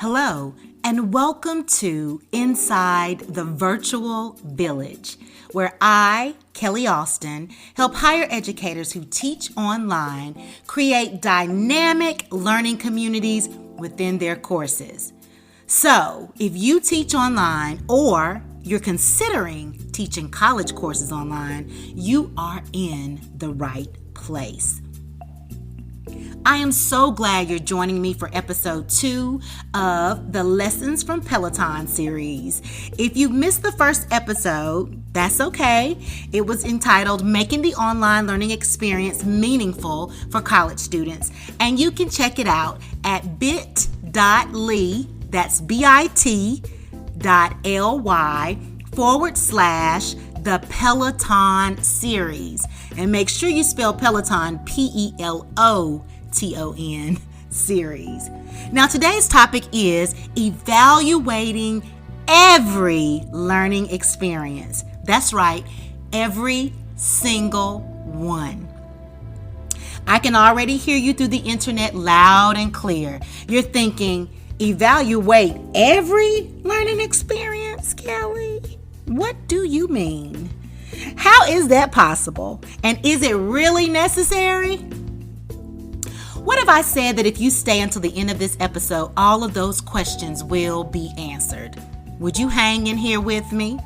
Hello, and welcome to Inside the Virtual Village, where I, Kellie Alston, help higher educators who teach online create dynamic learning communities within their courses. So, if you teach online or you're considering teaching college courses online, you are in the right place. I am so glad you're joining me for episode 2 of the Lessons from Peloton series. If you missed the first episode, that's okay. It was entitled Making the Online Learning Experience Meaningful for College Students. And you can check it out at bit.ly, that's bit.ly/the Peloton series. And make sure you spell Peloton, Peloton series. Now, today's topic is evaluating every learning experience. That's right, every single one. I can already hear you through the internet loud and clear. You're thinking, evaluate every learning experience, Kellie? What do you mean? How is that possible? And is it really necessary? What if I said that if you stay until the end of this episode, all of those questions will be answered? Would you hang in here with me?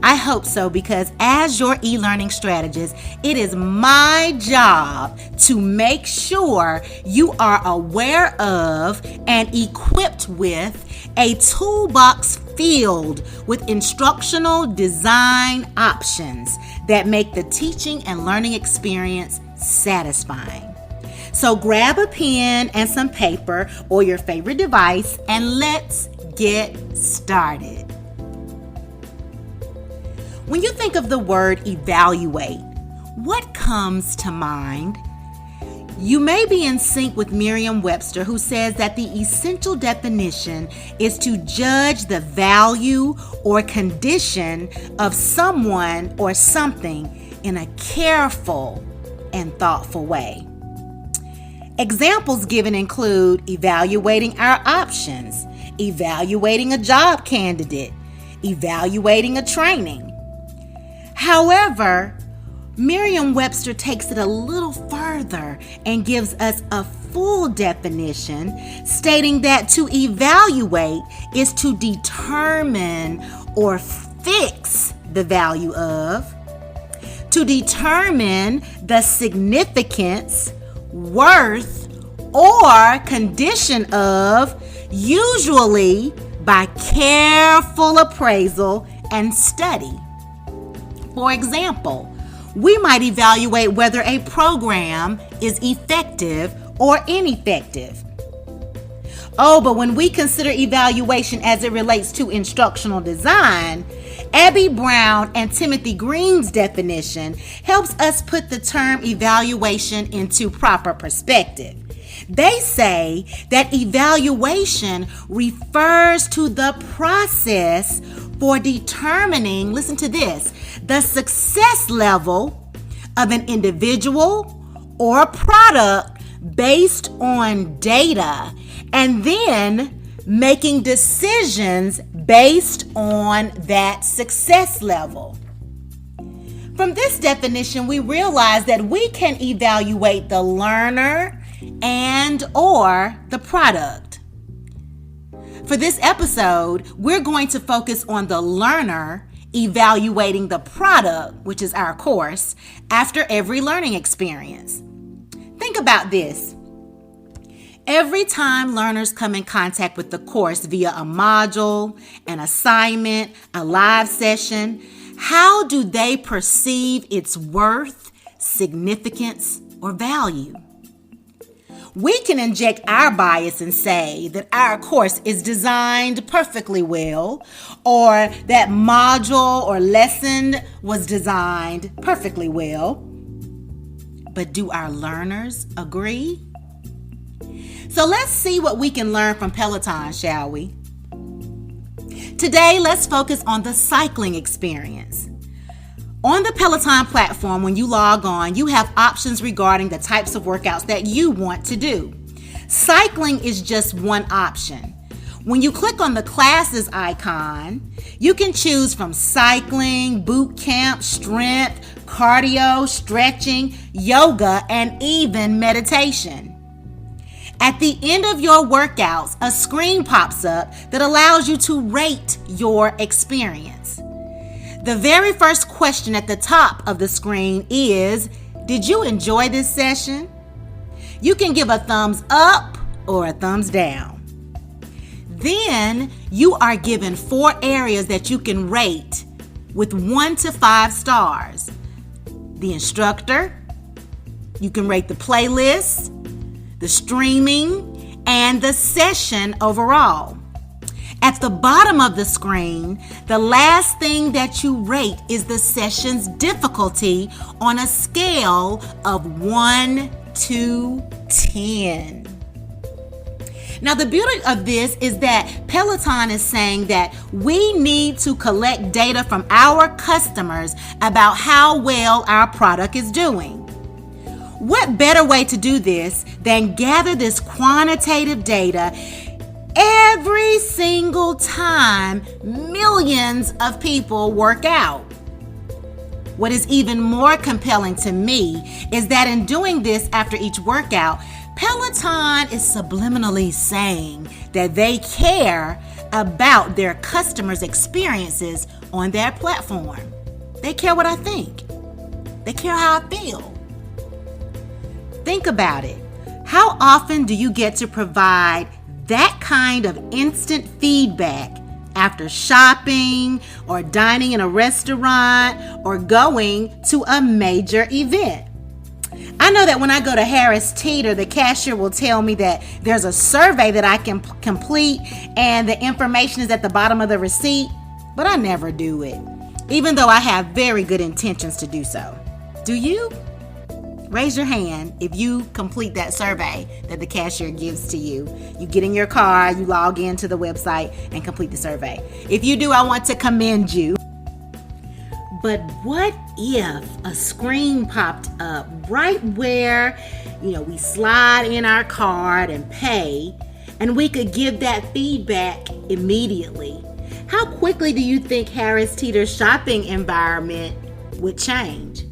I hope so, because as your e-learning strategist, it is my job to make sure you are aware of and equipped with a toolbox filled with instructional design options that make the teaching and learning experience satisfying. So grab a pen and some paper or your favorite device and let's get started. When you think of the word evaluate, what comes to mind? You may be in sync with Merriam-Webster, who says that the essential definition is to judge the value or condition of someone or something in a careful and thoughtful way. Examples given include evaluating our options, evaluating a job candidate, evaluating a training. However, Merriam-Webster takes it a little further and gives us a full definition, stating that to evaluate is to determine or fix the value of, to determine the significance, worth, or condition of, usually by careful appraisal and study. For example, we might evaluate whether a program is effective or ineffective. Oh, but when we consider evaluation as it relates to instructional design, Abby Brown and Timothy Green's definition helps us put the term evaluation into proper perspective. They say that evaluation refers to the process for determining, listen to this, the success level of an individual or a product based on data, and then making decisions based on that success level. From this definition, we realize that we can evaluate the learner and or the product. For this episode, we're going to focus on the learner evaluating the product, which is our course, after every learning experience. Think about this. Every time learners come in contact with the course via a module, an assignment, a live session, how do they perceive its worth, significance, or value? We can inject our bias and say that our course is designed perfectly well, or that module or lesson was designed perfectly well. But do our learners agree? So let's see what we can learn from Peloton, shall we? Today, let's focus on the cycling experience. On the Peloton platform, when you log on, you have options regarding the types of workouts that you want to do. Cycling is just one option. When you click on the classes icon, you can choose from cycling, boot camp, strength, cardio, stretching, yoga, and even meditation. At the end of your workouts, a screen pops up that allows you to rate your experience. The very first question at the top of the screen is, did you enjoy this session? You can give a thumbs up or a thumbs down. Then you are given 4 areas that you can rate with 1 to 5 stars. The instructor, you can rate the playlist, the streaming, and the session overall. At the bottom of the screen, the last thing that you rate is the session's difficulty on a scale of 1 to 10. Now, the beauty of this is that Peloton is saying that we need to collect data from our customers about how well our product is doing. What better way to do this than gather this quantitative data every single time millions of people work out? What is even more compelling to me is that in doing this after each workout, Peloton is subliminally saying that they care about their customers' experiences on their platform. They care what I think. They care how I feel. Think about it. How often do you get to provide that kind of instant feedback after shopping or dining in a restaurant or going to a major event? I know that when I go to Harris Teeter, the cashier will tell me that there's a survey that I can complete and the information is at the bottom of the receipt, but I never do it, even though I have very good intentions to do so. Do you? Raise your hand if you complete that survey that the cashier gives to you. You get in your car, you log into the website and complete the survey. If you do, I want to commend you. But what if a screen popped up right where, we slide in our card and pay, and we could give that feedback immediately? How quickly do you think Harris Teeter's shopping environment would change?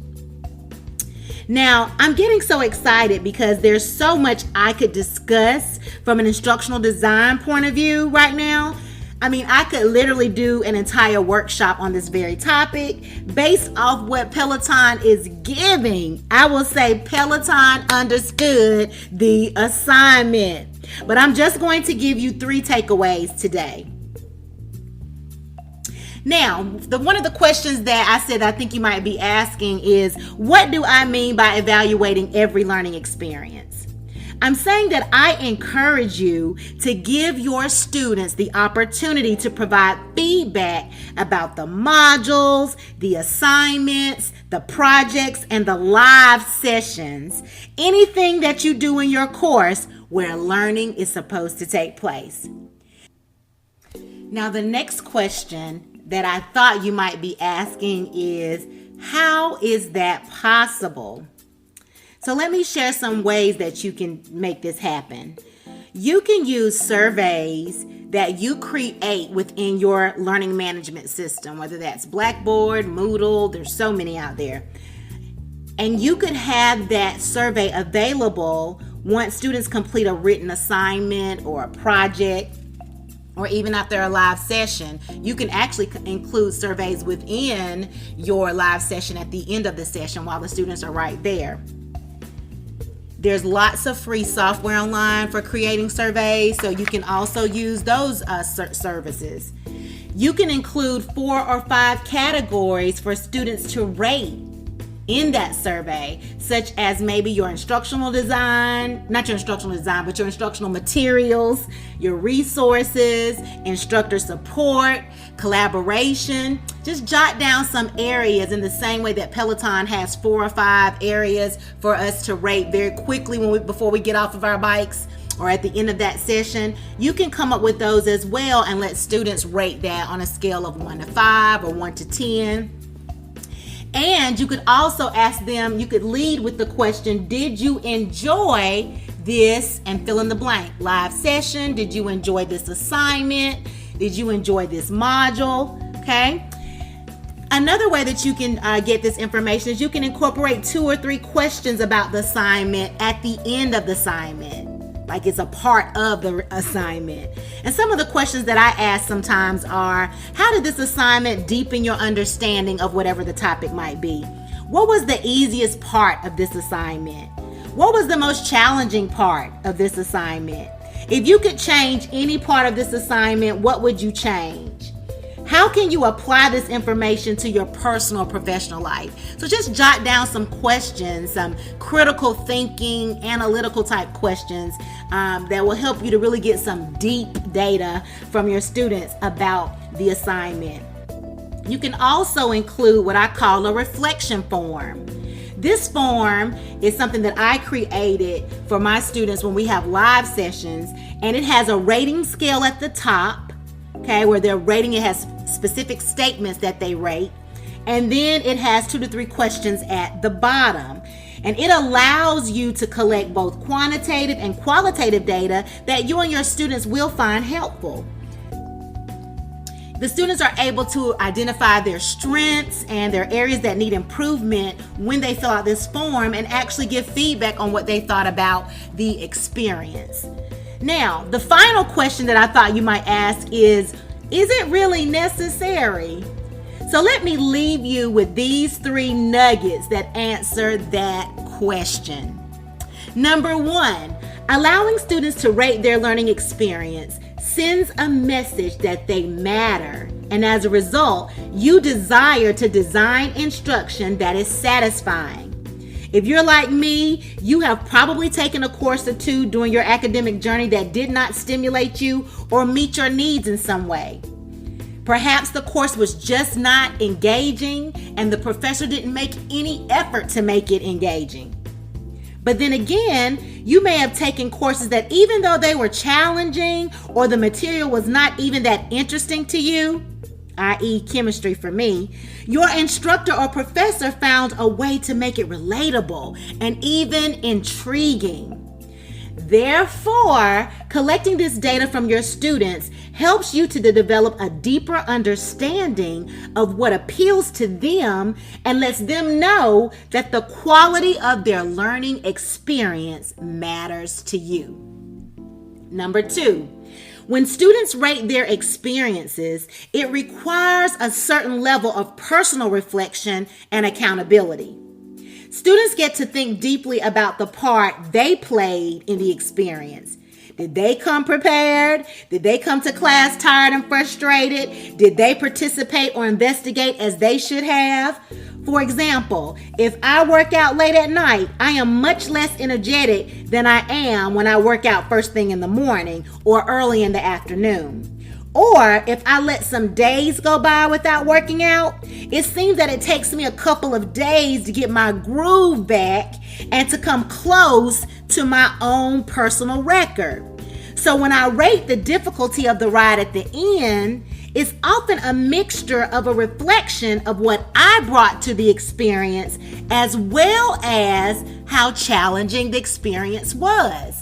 Now, I'm getting so excited because there's so much I could discuss from an instructional design point of view right now. I could literally do an entire workshop on this very topic based off what Peloton is giving. I will say Peloton understood the assignment. But I'm just going to give you 3 takeaways today. Now, one of the questions that I said I think you might be asking is, what do I mean by evaluating every learning experience? I'm saying that I encourage you to give your students the opportunity to provide feedback about the modules, the assignments, the projects, and the live sessions, anything that you do in your course where learning is supposed to take place. Now, the next question that I thought you might be asking is, how is that possible? So let me share some ways that you can make this happen. You can use surveys that you create within your learning management system, whether that's Blackboard, Moodle, there's so many out there. And you could have that survey available once students complete a written assignment or a project, or even after a live session. You can actually include surveys within your live session at the end of the session while the students are right there. There's lots of free software online for creating surveys, so you can also use those services. You can include 4 or 5 categories for students to rate in that survey, such as maybe your instructional design, not your instructional design, but your instructional materials, your resources, instructor support, collaboration. Just jot down some areas in the same way that Peloton has 4 or 5 areas for us to rate very quickly before we get off of our bikes or at the end of that session. You can come up with those as well and let students rate that on a scale of 1 to 5 or 1 to 10. And you could also ask them, you could lead with the question, did you enjoy this, and fill in the blank, live session? Did you enjoy this assignment? Did you enjoy this module? Okay. Another way that you can get this information is you can incorporate 2 or 3 questions about the assignment at the end of the assignment, like it's a part of the assignment. And some of the questions that I ask sometimes are, how did this assignment deepen your understanding of whatever the topic might be? What was the easiest part of this assignment? What was the most challenging part of this assignment? If you could change any part of this assignment, what would you change? How can you apply this information to your personal or professional life? So just jot down some questions, some critical thinking, analytical type questions that will help you to really get some deep data from your students about the assignment. You can also include what I call a reflection form. This form is something that I created for my students when we have live sessions, and it has a rating scale at the top, okay, where they're rating. It has specific statements that they rate, and then it has 2 to 3 questions at the bottom. And it allows you to collect both quantitative and qualitative data that you and your students will find helpful. The students are able to identify their strengths and their areas that need improvement when they fill out this form and actually give feedback on what they thought about the experience. Now, the final question that I thought you might ask is it really necessary? So let me leave you with these 3 nuggets that answer that question. Number 1, allowing students to rate their learning experience sends a message that they matter, and as a result, you desire to design instruction that is satisfying. If you're like me, you have probably taken a course or 2 during your academic journey that did not stimulate you or meet your needs in some way. Perhaps the course was just not engaging and the professor didn't make any effort to make it engaging. But then again, you may have taken courses that even though they were challenging or the material was not even that interesting to you, i.e. chemistry for me, your instructor or professor found a way to make it relatable and even intriguing. Therefore, collecting this data from your students helps you to develop a deeper understanding of what appeals to them and lets them know that the quality of their learning experience matters to you. Number 2, when students rate their experiences, it requires a certain level of personal reflection and accountability. Students get to think deeply about the part they played in the experience. Did they come prepared? Did they come to class tired and frustrated? Did they participate or investigate as they should have? For example, if I work out late at night, I am much less energetic than I am when I work out first thing in the morning or early in the afternoon. Or if I let some days go by without working out, it seems that it takes me a couple of days to get my groove back and to come close to my own personal record. So when I rate the difficulty of the ride at the end, it's often a mixture of a reflection of what I brought to the experience as well as how challenging the experience was.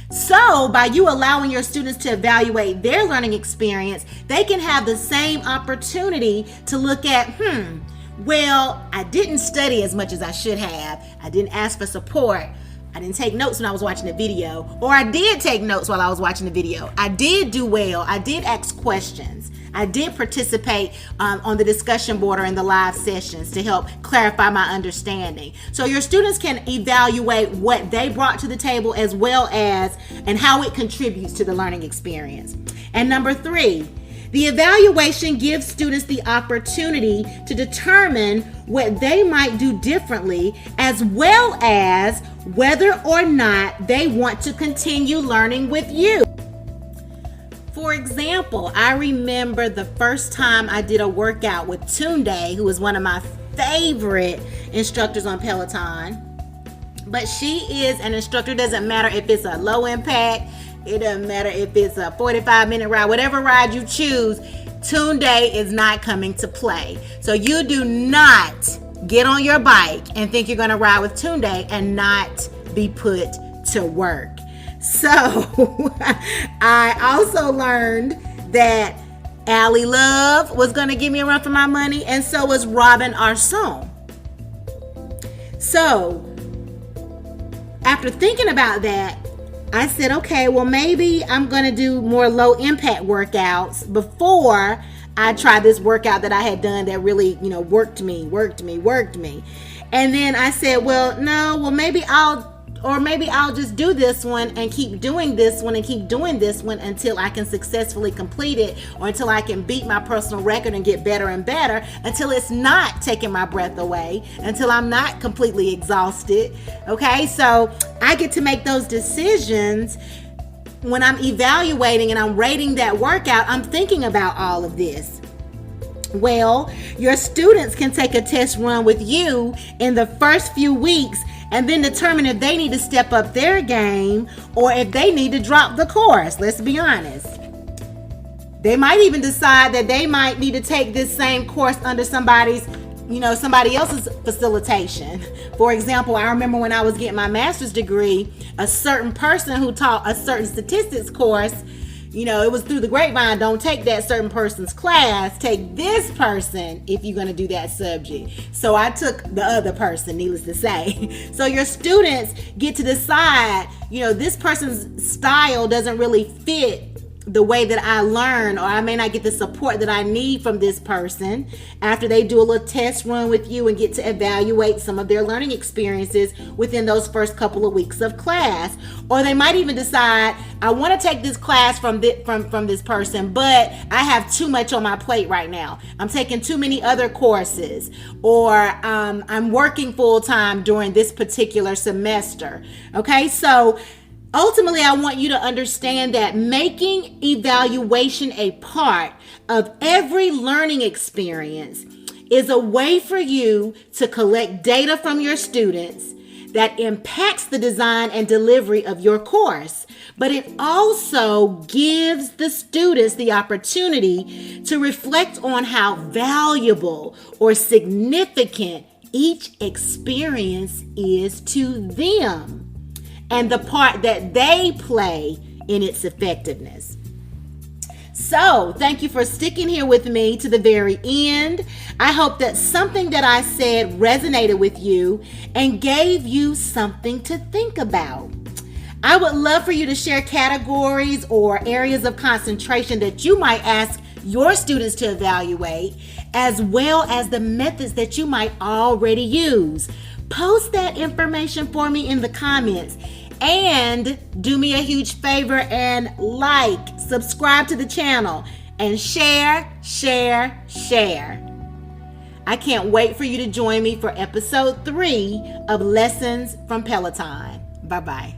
So by you allowing your students to evaluate their learning experience, they can have the same opportunity to look at, well, I didn't study as much as I should have. I didn't ask for support. I didn't take notes when I was watching the video, or I did take notes while I was watching the video. I did do well. I did ask questions. I did participate on the discussion board or in the live sessions to help clarify my understanding. So your students can evaluate what they brought to the table as well as and how it contributes to the learning experience. And number 3, the evaluation gives students the opportunity to determine what they might do differently as well as whether or not they want to continue learning with you. For example, I remember the first time I did a workout with Tunde, who was one of my favorite instructors on Peloton. But she is an instructor. It doesn't matter if it's a low impact, it doesn't matter if it's a 45-minute ride, whatever ride you choose, Tunde is not coming to play. So you do not get on your bike and think you're going to ride with Tunde and not be put to work. So I also learned that Allie Love was going to give me a run for my money, and so was Robin Arson. So after thinking about that, I said, okay, well, maybe I'm going to do more low impact workouts before I try this workout that I had done that really, worked me. And then I said, maybe I'll just do this one and keep doing this one until I can successfully complete it, or until I can beat my personal record and get better and better, until it's not taking my breath away, until I'm not completely exhausted. Okay, so I get to make those decisions. When I'm evaluating and I'm rating that workout, I'm thinking about all of this. Well, your students can take a test run with you in the first few weeks and then determine if they need to step up their game or if they need to drop the course. Let's be honest. They might even decide that they might need to take this same course under somebody else's facilitation. For example, I remember when I was getting my master's degree, a certain person who taught a certain statistics course, it was through the grapevine, don't take that certain person's class, take this person if you're going to do that subject. So I took the other person, needless to say. So your students get to decide, this person's style doesn't really fit the way that I learn, or I may not get the support that I need from this person after they do a little test run with you and get to evaluate some of their learning experiences within those first couple of weeks of class. Or they might even decide, I want to take this class from this person, but I have too much on my plate right now. I'm taking too many other courses, or I'm working full time during this particular semester. Okay, so ultimately, I want you to understand that making evaluation a part of every learning experience is a way for you to collect data from your students that impacts the design and delivery of your course. But it also gives the students the opportunity to reflect on how valuable or significant each experience is to them, and the part that they play in its effectiveness. So, thank you for sticking here with me to the very end. I hope that something that I said resonated with you and gave you something to think about. I would love for you to share categories or areas of concentration that you might ask your students to evaluate, as well as the methods that you might already use. Post that information for me in the comments. And do me a huge favor and subscribe to the channel, and share. I can't wait for you to join me for episode 3 of Lessons from Peloton. Bye-bye.